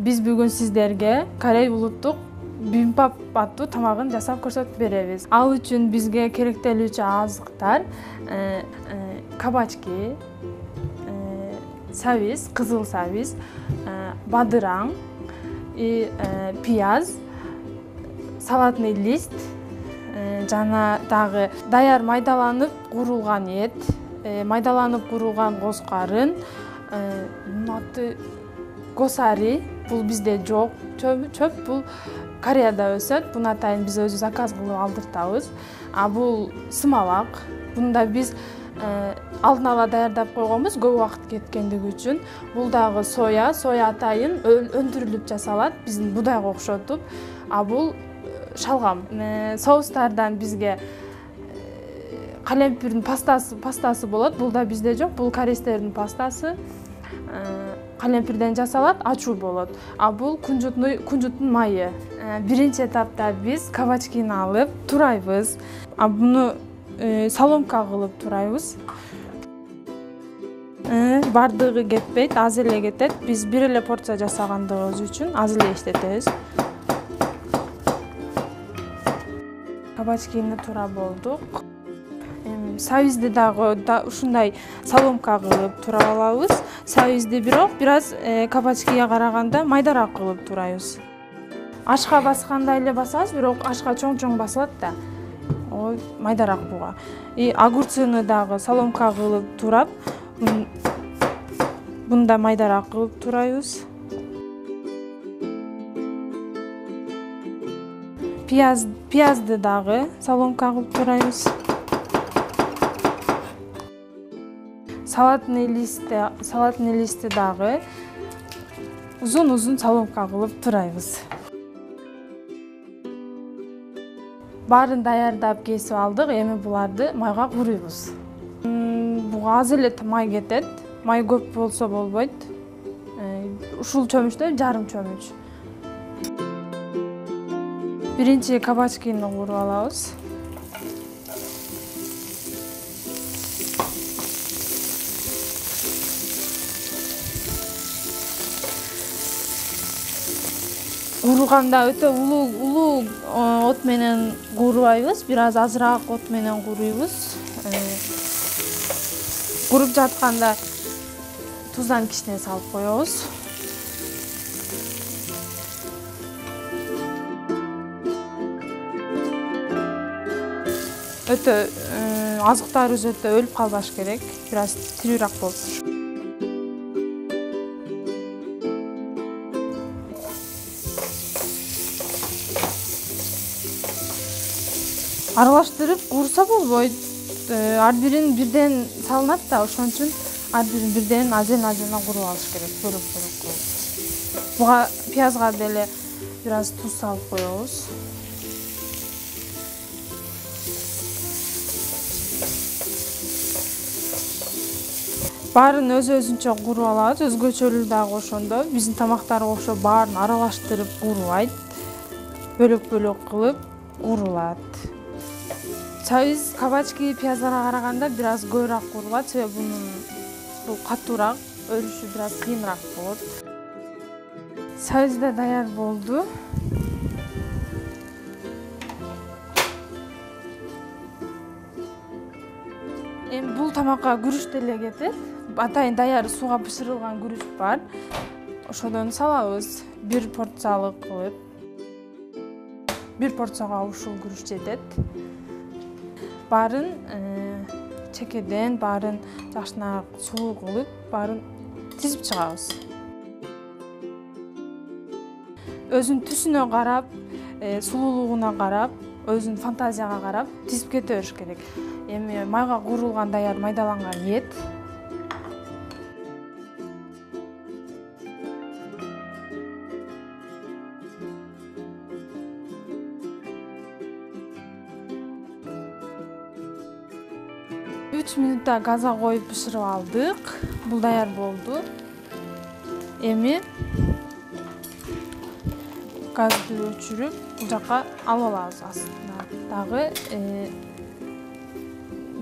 Биз бүгүн сиздерге Корей улуттук бимбап аттуу тамагын жасап көрсөтүп беребиз. Ал үчүн бизге керектелүүчү азыктар кабачки, сабиз, кызыл сабиз, бадыраң, пияз, салатный лист, жана дагы даяр майдаланып куурулган эт, майдаланып куурулган коз карын, аты госари, бул бизде жок чөп, бул Кореяда өсөт. Буну атайын биз өзү заказ кылып алдыртабыз. Бул сымалак. Бунда биз алдын ала даярдап койгонбуз көп убакыт кеткендиги үчүн. Бул дагы соя атайын өндүрүлүп жасалат, биздин будайга окшотуп. Бул шалгам. Соустардан бизге калемпирдин пастасы болот. Бул да бизде жок. Бул корейстердин пастасы. Калемпирден жасалат, ачуу болот. Бул кунжуттун майы. Биринчи этапта биз кабачкини алып турайбыз. Буну соломка кылып турайбыз. Бардыгы кетпейт, аз эле кетет. Биз бир эле порция жасагандыгыбыз үчүн аз эле иштетебиз. Кабачкини тура болдук. Сабизди дагы ушундай соломка кылып тура алабыз. Сабизди бирок бир аз кабачкиге караганда майдараак кылып турайбыз. Ашка баскандай эле басабыз, бирок ашка чоң басылат да. Ой, майдараак буга. Огурцуну дагы соломка кылып турап, бунда майдараак кылып турайбыз. Пиязды дагы соломка кылып турайбыз. Салатный листти дагы узун соломка кылып турайбыз. Баарын даярдап кесип алдык, эми буларды майга куруйбуз. Буга аз эле май кетет. Май көп болсо болбойт. Ушул чөмүчтө жарым чөмүч. Биринчи кабачкини кууруп алабыз. Куурганда өтө улуу от менен куурубайбыз, бир аз азыраак от менен кууруйбуз. Куруп жатканда туздан кичине салып коебуз. Өтө азыктарыбыз өтө өлүп калбаш керек, бир аз тирүүрөөк болуп. Аралаштырып куурса болбойт. Ар бирин бирден салынат да, ошон үчүн ар бирин бирден азен куруп алыш керек, бөлөк кылып. Буга пиязга деле бир аз туз салып коебуз. Баарын өзүнчө куруп алабыз, өзгөчөлүгү дагы ошондо. Биздин тамактарга окшоп баарын аралаштырып куурубайт. Бөлөк кылып куурулат. Сабиз, кабачки, пияздарга караганда бир аз көбүрөөк куурулат, себеби бул катуураак, өрүшү бир аз кыйыныраак болот. Сабиз да даяр болду. Эми бул тамакка күрүч деле кетет. Атайын даяр сууга бышырылган күрүч бар. Ошодон салабыз, бир порциялык кылып. Бир порцияга ушул күрүч жетет. Баарын чекеден, баарын жакшынак сулуу кылып, баарын тизип чыгабыз. Өзүнүн түсүнө карап, сулуулугуна карап, өзүнүн фантазияга карап тизип кете бериш керек. Эми майга куурулган даяр майдаланган эт. Үч минутта газга коюп бышырып алдык. Бул даяр болду. Эми газды өчүрүп, бул жака алып алабыз астына. Дагы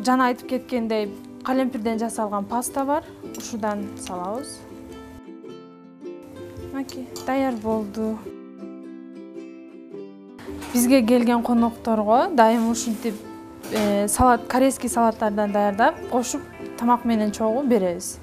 жана айтып кеткендей, калемпирден жасалган паста бар. Ушудан салабыз. Мінекей, даяр болду. Бизге келген конокторго дайым ушинтип салат, корейский салаттардан даярдап, кошуп тамак менен чогуу беребиз.